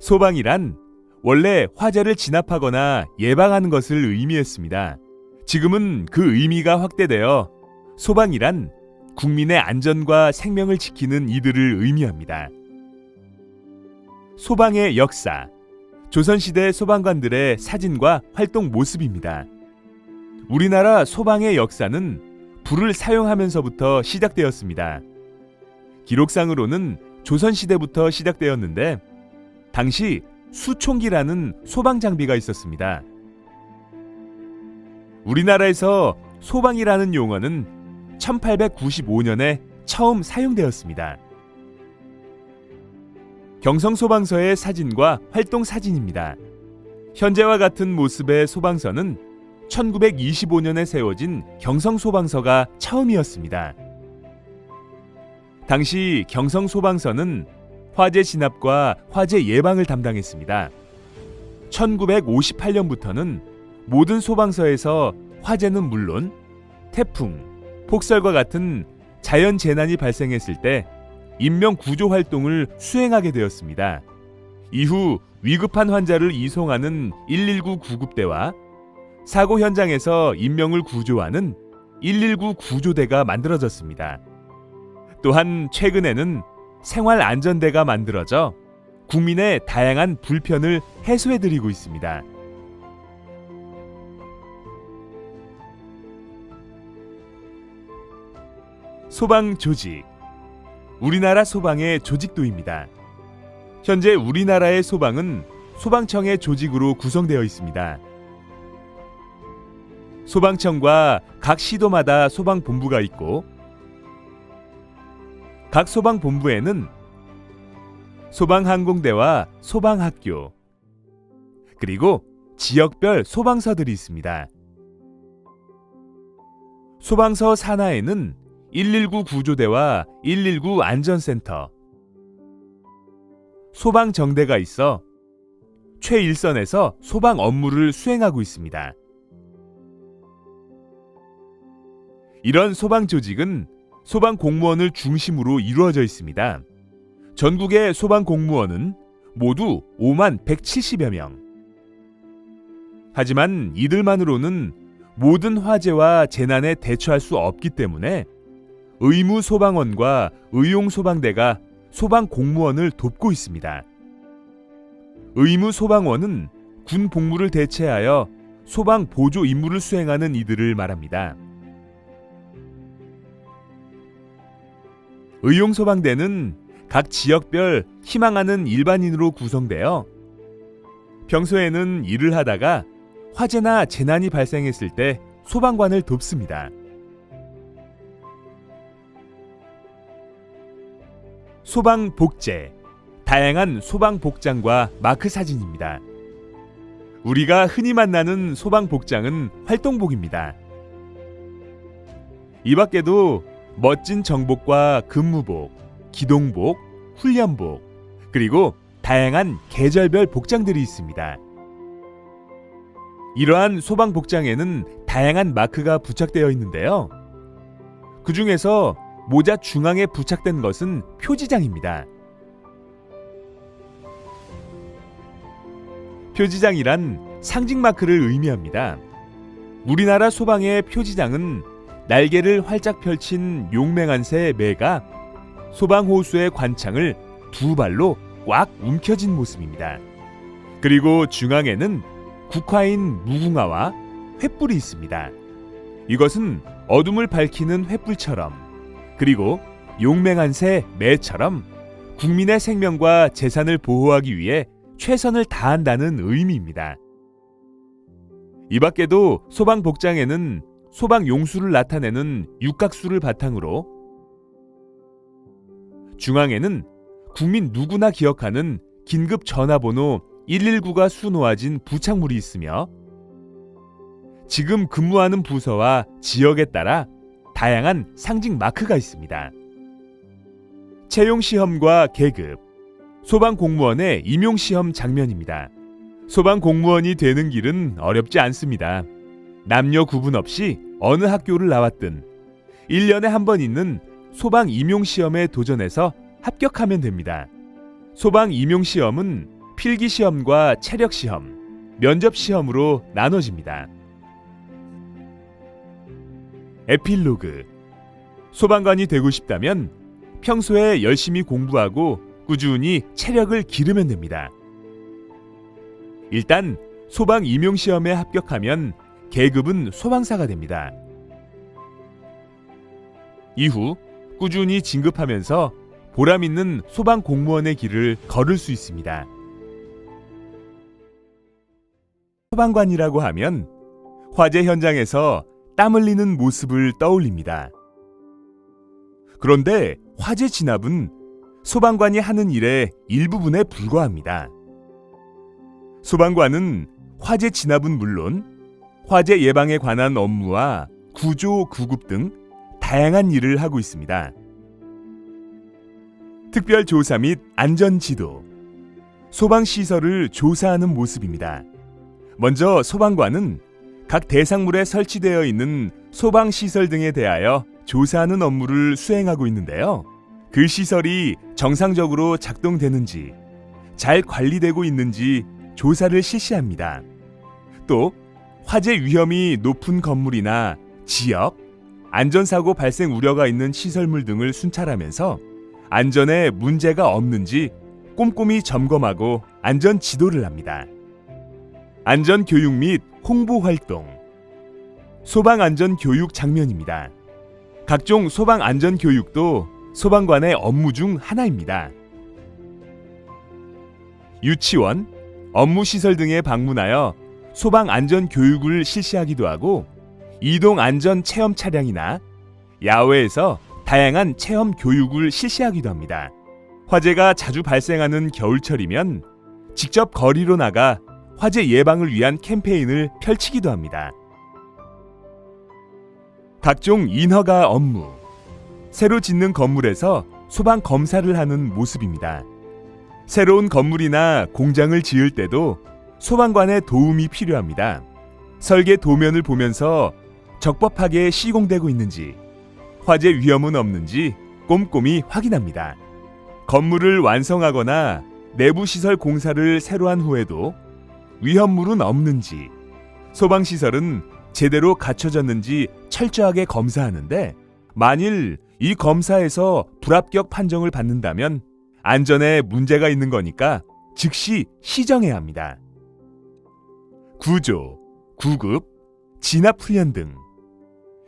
소방이란 원래 화재를 진압하거나 예방하는 것을 의미했습니다. 지금은 그 의미가 확대되어 소방이란 국민의 안전과 생명을 지키는 이들을 의미합니다. 소방의 역사, 조선시대 소방관들의 사진과 활동 모습입니다. 우리나라 소방의 역사는 불을 사용하면서부터 시작되었습니다. 기록상으로는 조선시대부터 시작되었는데 당시 수총기라는 소방 장비가 있었습니다. 우리나라에서 소방이라는 용어는 1895년에 처음 사용되었습니다. 경성소방서의 사진과 활동 사진입니다. 현재와 같은 모습의 소방서는 1925년에 세워진 경성소방서가 처음이었습니다. 당시 경성소방서는 화재 진압과 화재 예방을 담당했습니다. 1958년부터는 모든 소방서에서 화재는 물론 태풍, 폭설과 같은 자연 재난이 발생했을 때 인명 구조 활동을 수행하게 되었습니다. 이후 위급한 환자를 이송하는 119 구급대와 사고 현장에서 인명을 구조하는 119 구조대가 만들어졌습니다. 또한 최근에는 생활안전대가 만들어져 국민의 다양한 불편을 해소해드리고 있습니다. 소방 조직, 우리나라 소방의 조직도입니다. 현재 우리나라의 소방은 소방청의 조직으로 구성되어 있습니다. 소방청과 각 시도마다 소방본부가 있고 각 소방본부에는 소방항공대와 소방학교 그리고 지역별 소방서들이 있습니다. 소방서 산하에는 119 구조대와 119 안전센터, 소방정대가 있어 최일선에서 소방 업무를 수행하고 있습니다. 이런 소방 조직은 소방 공무원을 중심으로 이루어져 있습니다. 전국의 소방 공무원은 모두 5만 170여 명. 하지만 이들만으로는 모든 화재와 재난에 대처할 수 없기 때문에 의무 소방원과 의용 소방대가 소방 공무원을 돕고 있습니다. 의무 소방원은 군 복무를 대체하여 소방 보조 임무를 수행하는 이들을 말합니다. 의용 소방대는 각 지역별 희망하는 일반인으로 구성되어 평소에는 일을 하다가 화재나 재난이 발생했을 때 소방관을 돕습니다. 소방 복제, 다양한 소방 복장과 마크 사진입니다. 우리가 흔히 만나는 소방 복장은 활동복입니다. 이 밖에도 멋진 정복과 근무복, 기동복, 훈련복, 그리고 다양한 계절별 복장들이 있습니다. 이러한 소방 복장에는 다양한 마크가 부착되어 있는데요. 그 중에서 모자 중앙에 부착된 것은 표지장입니다. 표지장이란 상징 마크를 의미합니다. 우리나라 소방의 표지장은 날개를 활짝 펼친 용맹한 새 매가 소방호수의 관창을 두 발로 꽉 움켜쥔 모습입니다. 그리고 중앙에는 국화인 무궁화와 횃불이 있습니다. 이것은 어둠을 밝히는 횃불처럼 그리고 용맹한 새 매처럼 국민의 생명과 재산을 보호하기 위해 최선을 다한다는 의미입니다. 이 밖에도 소방 복장에는 소방 용수를 나타내는 육각수를 바탕으로 중앙에는 국민 누구나 기억하는 긴급 전화번호 119가 수놓아진 부착물이 있으며 지금 근무하는 부서와 지역에 따라 다양한 상징 마크가 있습니다. 채용시험과 계급, 소방공무원의 임용시험 장면입니다. 소방공무원이 되는 길은 어렵지 않습니다. 남녀 구분 없이 어느 학교를 나왔든 1년에 한 번 있는 소방 임용시험에 도전해서 합격하면 됩니다. 소방 임용시험은 필기시험과 체력시험, 면접시험으로 나눠집니다. 에필로그. 소방관이 되고 싶다면 평소에 열심히 공부하고 꾸준히 체력을 기르면 됩니다. 일단 소방 임용시험에 합격하면 계급은 소방사가 됩니다. 이후 꾸준히 진급하면서 보람 있는 소방 공무원의 길을 걸을 수 있습니다. 소방관이라고 하면 화재 현장에서 땀 흘리는 모습을 떠올립니다. 그런데 화재 진압은 소방관이 하는 일의 일부분에 불과합니다. 소방관은 화재 진압은 물론 화재 예방에 관한 업무와 구조, 구급 등 다양한 일을 하고 있습니다. 특별조사 및 안전지도, 소방시설을 조사하는 모습입니다. 먼저 소방관은 각 대상물에 설치되어 있는 소방시설 등에 대하여 조사하는 업무를 수행하고 있는데요. 그 시설이 정상적으로 작동되는지, 잘 관리되고 있는지 조사를 실시합니다. 또 화재 위험이 높은 건물이나 지역, 안전사고 발생 우려가 있는 시설물 등을 순찰하면서 안전에 문제가 없는지 꼼꼼히 점검하고 안전 지도를 합니다. 안전교육 및 홍보활동, 소방안전교육 장면입니다. 각종 소방안전교육도 소방관의 업무 중 하나입니다. 유치원, 업무시설 등에 방문하여 소방안전교육을 실시하기도 하고 이동안전 체험 차량이나 야외에서 다양한 체험 교육을 실시하기도 합니다. 화재가 자주 발생하는 겨울철이면 직접 거리로 나가 화재 예방을 위한 캠페인을 펼치기도 합니다. 각종 인허가 업무, 새로 짓는 건물에서 소방 검사를 하는 모습입니다. 새로운 건물이나 공장을 지을 때도 소방관의 도움이 필요합니다. 설계 도면을 보면서 적법하게 시공되고 있는지, 화재 위험은 없는지 꼼꼼히 확인합니다. 건물을 완성하거나 내부 시설 공사를 새로 한 후에도 위험물은 없는지, 소방시설은 제대로 갖춰졌는지 철저하게 검사하는데 만일 이 검사에서 불합격 판정을 받는다면 안전에 문제가 있는 거니까 즉시 시정해야 합니다. 구조, 구급, 진압훈련 등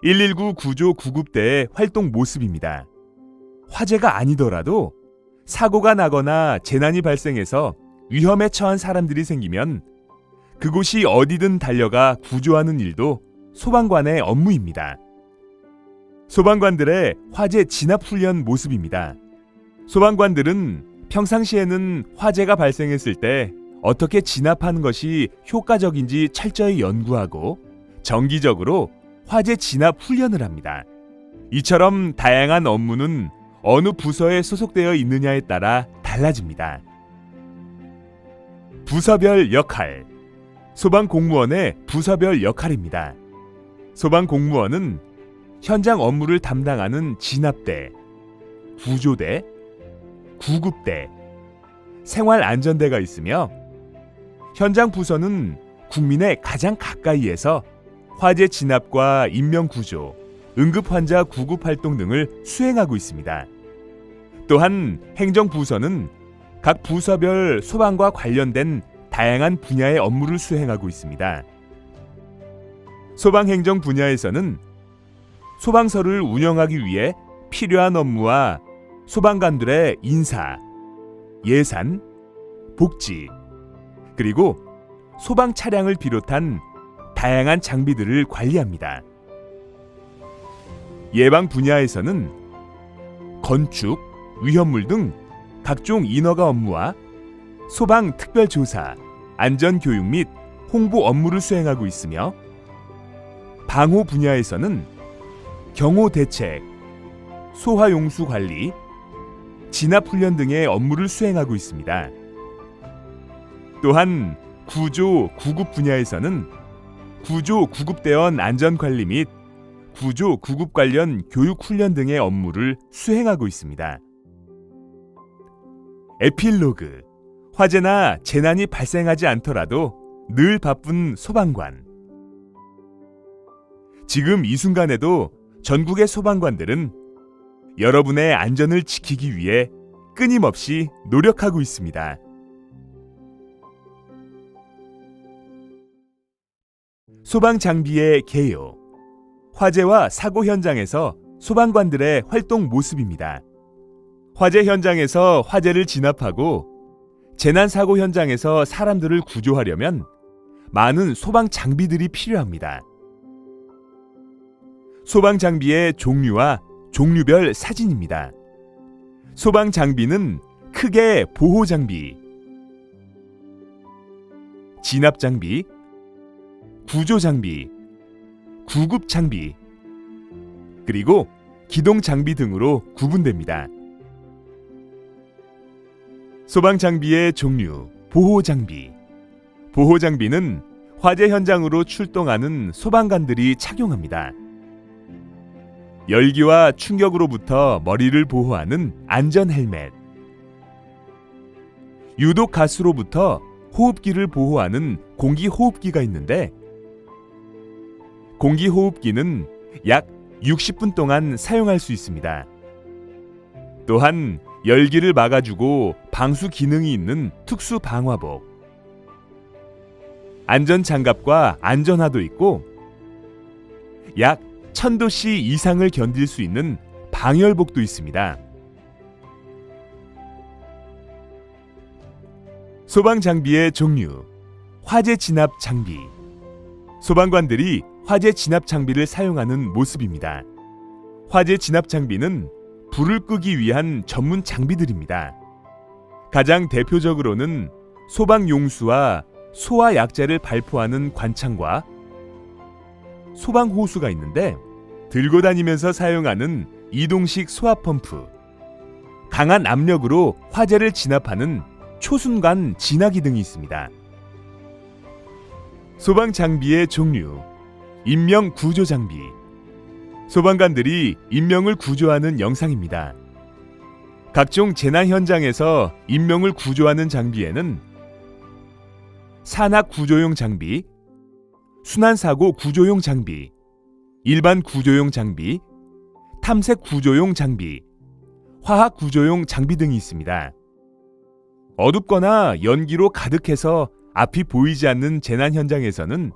119 구조 구급대의 활동 모습입니다. 화재가 아니더라도 사고가 나거나 재난이 발생해서 위험에 처한 사람들이 생기면 그곳이 어디든 달려가 구조하는 일도 소방관의 업무입니다. 소방관들의 화재 진압훈련 모습입니다. 소방관들은 평상시에는 화재가 발생했을 때 어떻게 진압하는 것이 효과적인지 철저히 연구하고 정기적으로 화재 진압 훈련을 합니다. 이처럼 다양한 업무는 어느 부서에 소속되어 있느냐에 따라 달라집니다. 부서별 역할, 소방 공무원의 부서별 역할입니다. 소방 공무원은 현장 업무를 담당하는 진압대, 구조대, 구급대, 생활안전대가 있으며 현장 부서는 국민의 가장 가까이에서 화재 진압과 인명구조, 응급환자 구급 활동 등을 수행하고 있습니다. 또한 행정부서는 각 부서별 소방과 관련된 다양한 분야의 업무를 수행하고 있습니다. 소방행정 분야에서는 소방서를 운영하기 위해 필요한 업무와 소방관들의 인사, 예산, 복지, 그리고 소방 차량을 비롯한 다양한 장비들을 관리합니다. 예방 분야에서는 건축, 위험물 등 각종 인허가 업무와 소방 특별조사, 안전교육 및 홍보 업무를 수행하고 있으며 방호 분야에서는 경호 대책, 소화용수 관리, 진압훈련 등의 업무를 수행하고 있습니다. 또한 구조, 구급 분야에서는 구조, 구급대원 안전관리 및 구조, 구급 관련 교육훈련 등의 업무를 수행하고 있습니다. 에필로그, 화재나 재난이 발생하지 않더라도 늘 바쁜 소방관. 지금 이 순간에도 전국의 소방관들은 여러분의 안전을 지키기 위해 끊임없이 노력하고 있습니다. 소방 장비의 개요. 화재와 사고 현장에서 소방관들의 활동 모습입니다. 화재 현장에서 화재를 진압하고 재난 사고 현장에서 사람들을 구조하려면 많은 소방 장비들이 필요합니다. 소방 장비의 종류와 종류별 사진입니다. 소방 장비는 크게 보호 장비, 진압 장비, 구조 장비, 구급 장비, 그리고 기동 장비 등으로 구분됩니다. 소방 장비의 종류, 보호 장비. 보호 장비는 화재 현장으로 출동하는 소방관들이 착용합니다. 열기와 충격으로부터 머리를 보호하는 안전 헬멧, 유독 가스로부터 호흡기를 보호하는 공기호흡기가 있는데, 공기호흡기는 약 60분 동안 사용할 수 있습니다. 또한 열기를 막아주고 방수 기능이 있는 특수 방화복, 안전장갑과 안전화도 있고, 약 1000도씨 이상을 견딜 수 있는 방열복도 있습니다. 소방 장비의 종류, 화재 진압 장비. 소방관들이 화재 진압 장비를 사용하는 모습입니다. 화재 진압 장비는 불을 끄기 위한 전문 장비들입니다. 가장 대표적으로는 소방용수와 소화약제를 발포하는 관창과 소방호수가 있는데, 들고 다니면서 사용하는 이동식 소화펌프, 강한 압력으로 화재를 진압하는 초순간 진화기 등이 있습니다. 소방 장비의 종류, 인명 구조 장비. 소방관들이 인명을 구조하는 영상입니다. 각종 재난 현장에서 인명을 구조하는 장비에는 산악 구조용 장비, 순환사고 구조용 장비, 일반 구조용 장비, 탐색 구조용 장비, 화학 구조용 장비 등이 있습니다. 어둡거나 연기로 가득해서 앞이 보이지 않는 재난 현장에서는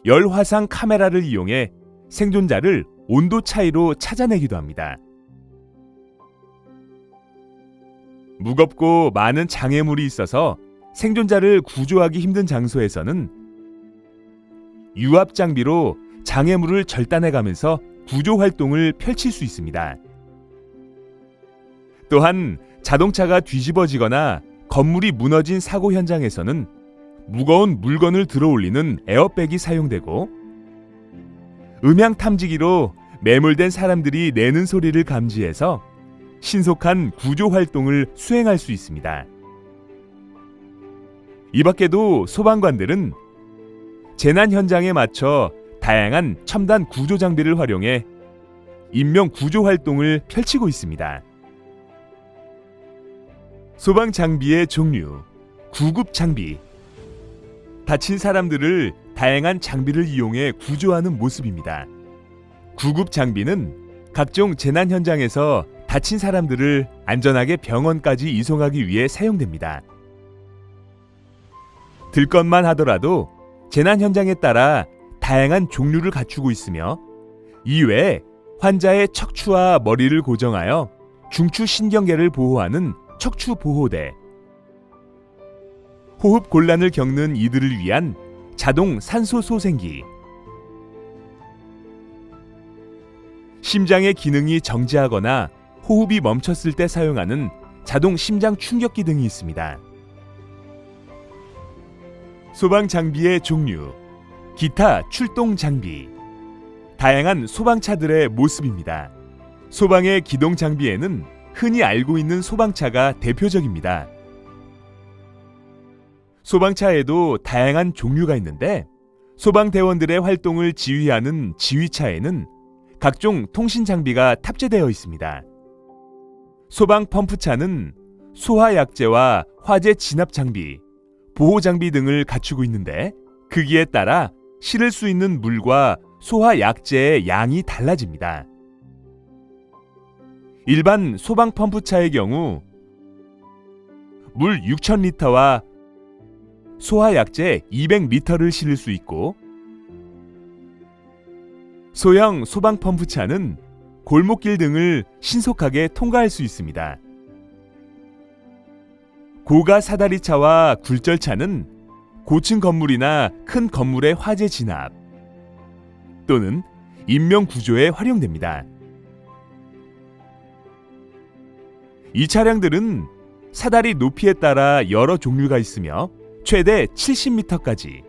열화상 카메라를 이용해 생존자를 온도 차이로 찾아내기도 합니다. 무겁고 많은 장애물이 있어서 생존자를 구조하기 힘든 장소에서는 유압 장비로 장애물을 절단해가면서 구조 활동을 펼칠 수 있습니다. 또한 자동차가 뒤집어지거나 건물이 무너진 사고 현장에서는 무거운 물건을 들어올리는 에어백이 사용되고, 음향 탐지기로 매몰된 사람들이 내는 소리를 감지해서 신속한 구조 활동을 수행할 수 있습니다. 이 밖에도 소방관들은 재난 현장에 맞춰 다양한 첨단 구조 장비를 활용해 인명 구조 활동을 펼치고 있습니다. 소방 장비의 종류, 구급 장비. 다친 사람들을 다양한 장비를 이용해 구조하는 모습입니다. 구급 장비는 각종 재난 현장에서 다친 사람들을 안전하게 병원까지 이송하기 위해 사용됩니다. 들 것만 하더라도 재난 현장에 따라 다양한 종류를 갖추고 있으며, 이외에 환자의 척추와 머리를 고정하여 중추신경계를 보호하는 척추보호대, 호흡 곤란을 겪는 이들을 위한 자동 산소소생기, 심장의 기능이 정지하거나 호흡이 멈췄을 때 사용하는 자동 심장 충격기 등이 있습니다. 소방 장비의 종류, 기타 출동 장비. 다양한 소방차들의 모습입니다. 소방의 기동 장비에는 흔히 알고 있는 소방차가 대표적입니다. 소방차에도 다양한 종류가 있는데, 소방대원들의 활동을 지휘하는 지휘차에는 각종 통신 장비가 탑재되어 있습니다. 소방 펌프차는 소화약제와 화재 진압 장비, 보호 장비 등을 갖추고 있는데 크기에 따라 실을 수 있는 물과 소화약제의 양이 달라집니다. 일반 소방 펌프차의 경우 물 6,000리터와 소화약제 200리터를 실을 수 있고, 소형 소방 펌프차는 골목길 등을 신속하게 통과할 수 있습니다. 고가 사다리차와 굴절차는 고층 건물이나 큰 건물의 화재 진압 또는 인명 구조에 활용됩니다. 이 차량들은 사다리 높이에 따라 여러 종류가 있으며 최대 70m까지,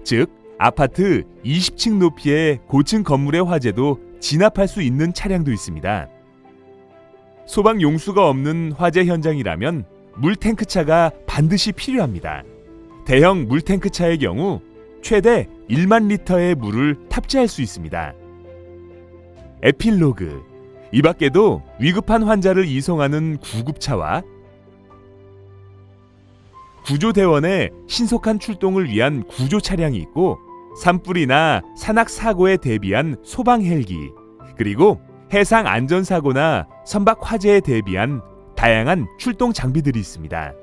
즉 아파트 20층 높이의 고층 건물의 화재도 진압할 수 있는 차량도 있습니다. 소방 용수가 없는 화재 현장이라면 물탱크차가 반드시 필요합니다. 대형 물탱크차의 경우 최대 1만 리터의 물을 탑재할 수 있습니다. 에필로그, 이 밖에도 위급한 환자를 이송하는 구급차와 구조대원의 신속한 출동을 위한 구조 차량이 있고, 산불이나 산악 사고에 대비한 소방 헬기, 그리고 해상 안전사고나 선박 화재에 대비한 다양한 출동 장비들이 있습니다.